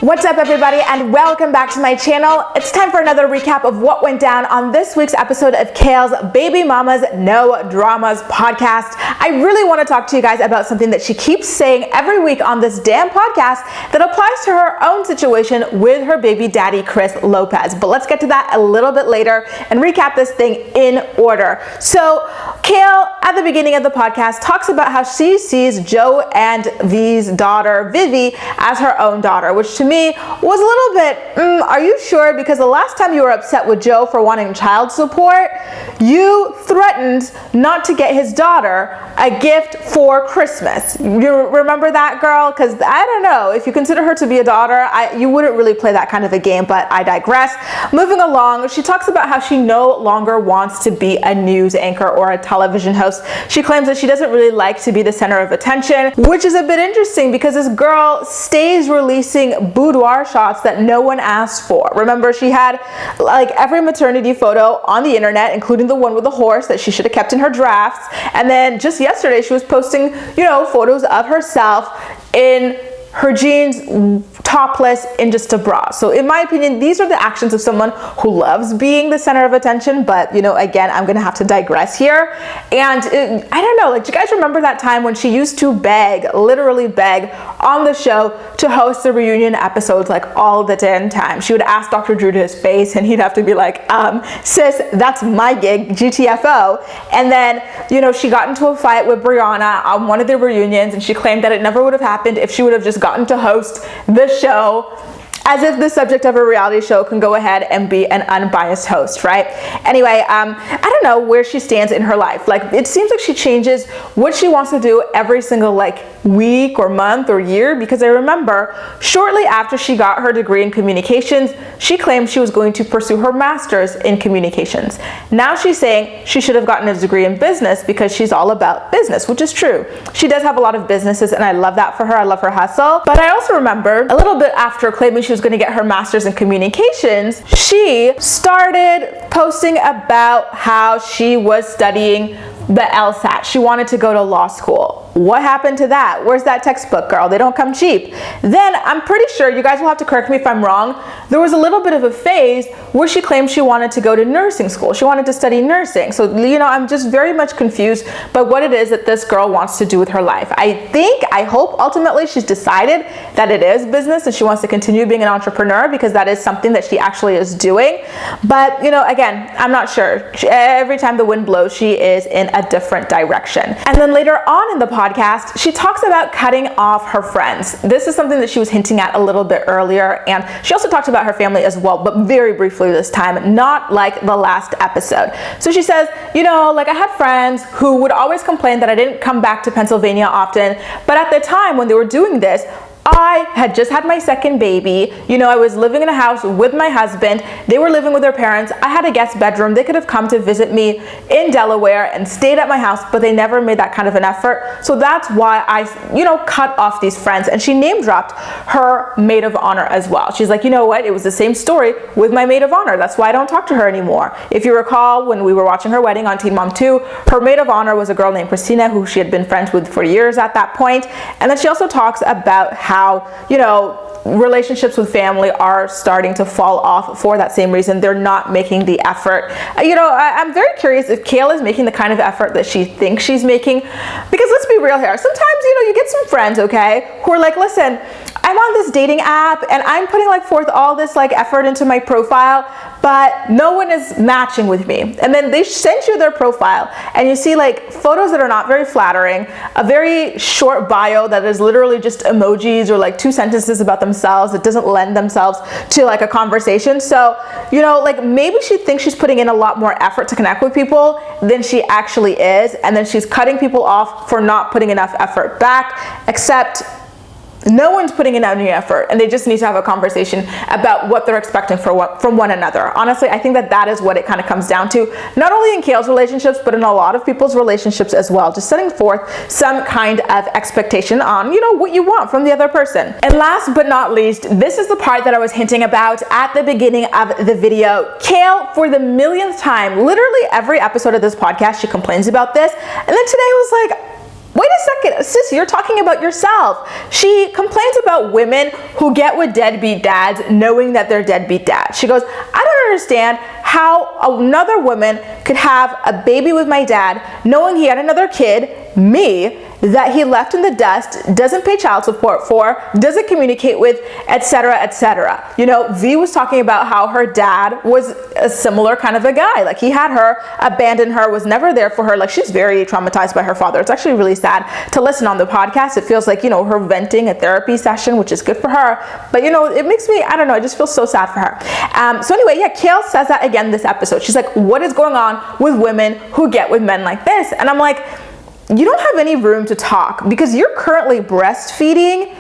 What's up, everybody, and welcome back to my channel. It's time for another recap of what went down on this week's episode of Kail's Baby Mama's No Dramas podcast. I really want to talk to you guys about something that she keeps saying every week on this damn podcast that applies to her own situation with her baby daddy, Chris Lopez. But let's get to that a little bit later and recap this thing in order. So Kail, at the beginning of the podcast, talks about how she sees Joe and V's daughter, Vivi, as her own daughter, which to me was a little bit, are you sure? Because the last time you were upset with Joe for wanting child support, you threatened not to get his daughter a gift for Christmas. You remember that, girl? Because I don't know, if you consider her to be a daughter, you wouldn't really play that kind of a game, but I digress. Moving along, she talks about how she no longer wants to be a news anchor or a television host. She claims that she doesn't really like to be the center of attention, which is a bit interesting because this girl stays releasing boudoir shots that no one asked for. Remember, she had like every maternity photo on the internet, including the one with the horse that she should have kept in her drafts. And then just yesterday, she was posting, photos of herself in her jeans, topless, in just a bra. So in my opinion, these are the actions of someone who loves being the center of attention. But again, I'm gonna have to digress here. And I don't know, do you guys remember that time when she used to beg, literally beg, on the show to host the reunion episodes like all the damn time? She would ask Dr. Drew to his face and he'd have to be like, sis, that's my gig, GTFO. And then, she got into a fight with Brianna on one of the reunions, and she claimed that it never would have happened if she would have just gotten to host the show, as if the subject of a reality show can go ahead and be an unbiased host, right? Anyway, I don't know where she stands in her life. Like, it seems like she changes what she wants to do every single week or month or year, because I remember shortly after she got her degree in communications, she claimed she was going to pursue her master's in communications. Now she's saying she should have gotten a degree in business because she's all about business, which is true. She does have a lot of businesses and I love that for her. I love her hustle. But I also remember a little bit after claiming she was going to get her master's in communications, she started posting about how she was studying the LSAT. She wanted to go to law school. What happened to that? Where's that textbook, girl? They don't come cheap. Then I'm pretty sure, you guys will have to correct me if I'm wrong, there was a little bit of a phase where she claimed she wanted to go to nursing school. She wanted to study nursing. So, I'm just very much confused by what it is that this girl wants to do with her life. I hope ultimately she's decided that it is business and she wants to continue being an entrepreneur, because that is something that she actually is doing. But, again, I'm not sure. Every time the wind blows, she is in a different direction. And then later on in the podcast, she talks about cutting off her friends. This is something that she was hinting at a little bit earlier, and she also talked about her family as well, but very briefly this time, not like the last episode. So she says, I had friends who would always complain that I didn't come back to Pennsylvania often, but at the time when they were doing this, I had just had my second baby. I was living in a house with my husband. They were living with their parents. I had a guest bedroom. They could have come to visit me in Delaware and stayed at my house, but they never made that kind of an effort. So that's why I, cut off these friends. And she name dropped her maid of honor as well. She's like, you know what? It was the same story with my maid of honor. That's why I don't talk to her anymore. If you recall, when we were watching her wedding on Teen Mom 2, her maid of honor was a girl named Christina, who she had been friends with for years at that point. And then she also talks about how, relationships with family are starting to fall off for that same reason. They're not making the effort. I'm very curious if Kail is making the kind of effort that she thinks she's making, because let's be real here. Sometimes, you get some friends, okay, who are like, listen, I'm on this dating app and I'm putting forth all this effort into my profile, but no one is matching with me. And then they send you their profile and you see photos that are not very flattering, a very short bio that is literally just emojis or 2 sentences about themselves. It doesn't lend themselves to a conversation. So, maybe she thinks she's putting in a lot more effort to connect with people than she actually is. And then she's cutting people off for not putting enough effort back, except no one's putting in any effort, and they just need to have a conversation about what they're expecting from one another. Honestly, I think that is what it kind of comes down to, not only in Kail's relationships, but in a lot of people's relationships as well. Just setting forth some kind of expectation on, what you want from the other person. And last but not least, this is the part that I was hinting about at the beginning of the video. Kail, for the millionth time, literally every episode of this podcast, she complains about this. And then today was like, wait a second, sis, you're talking about yourself. She complains about women who get with deadbeat dads knowing that they're deadbeat dads. She goes, I don't understand how another woman could have a baby with my dad knowing he had another kid, me, that he left in the dust, doesn't pay child support for, doesn't communicate with, etc., etc. You know, V was talking about how her dad was a similar kind of a guy. Like, he had her, abandoned her, was never there for her. Like, she's very traumatized by her father. It's actually really sad to listen on the podcast. It feels like, you know, her venting a therapy session, which is good for her. But, you know, it makes me, I don't know, I just feel so sad for her. So anyway, yeah, Kail says that again this episode. She's like, what is going on with women who get with men like this? And I'm like, you don't have any room to talk because you're currently breastfeeding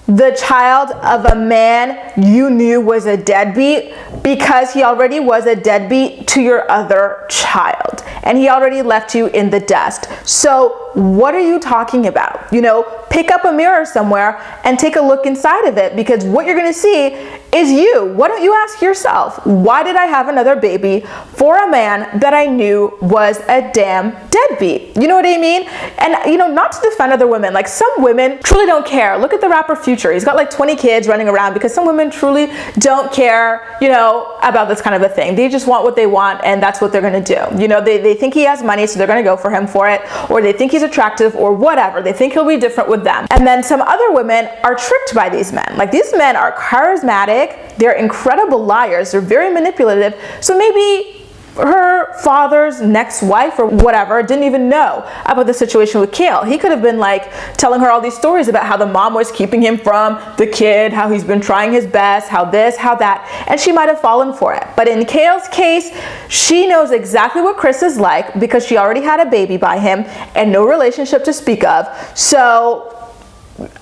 the child of a man you knew was a deadbeat because he already was a deadbeat to your other child and he already left you in the dust. So what are you talking about? You know, pick up a mirror somewhere and take a look inside of it, because what you're going to see is you. Why don't you ask yourself, why did I have another baby for a man that I knew was a damn deadbeat? You know what I mean? And, you know, not to defend other women, like some women truly don't care. Look at the rapper Future. He's got like 20 kids running around because some women truly don't care, you know, about this kind of a thing. They just want what they want and that's what they're going to do. You know, they think he has money, so they're going to go for him for it, or they think he's attractive or whatever. They think he'll be different with them. And then some other women are tricked by these men. Like, these men are charismatic. They're incredible liars. They're very manipulative. So maybe her father's next wife or whatever didn't even know about the situation with Kail. He could have been like telling her all these stories about how the mom was keeping him from the kid, how he's been trying his best, how this, how that, and she might have fallen for it. But in Kail's case, she knows exactly what Chris is like because she already had a baby by him and no relationship to speak of. So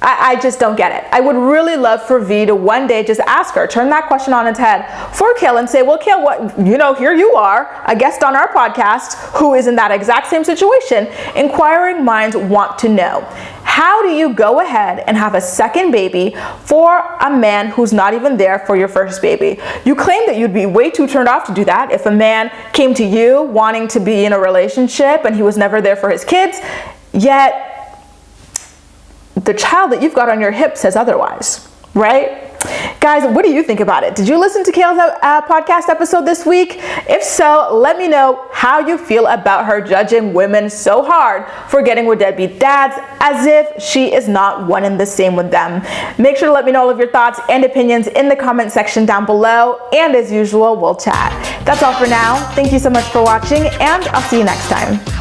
I just don't get it. I would really love for V to one day just ask her, turn that question on its head for Kail and say, well, Kail, what, you know, here you are, a guest on our podcast who is in that exact same situation. Inquiring minds want to know. How do you go ahead and have a second baby for a man who's not even there for your first baby? You claim that you'd be way too turned off to do that if a man came to you wanting to be in a relationship and he was never there for his kids, yet the child that you've got on your hip says otherwise, right? Guys, what do you think about it? Did you listen to Kail's podcast episode this week? If so, let me know how you feel about her judging women so hard for getting with deadbeat dads as if she is not one and the same with them. Make sure to let me know all of your thoughts and opinions in the comment section down below. And as usual, we'll chat. That's all for now. Thank you so much for watching, and I'll see you next time.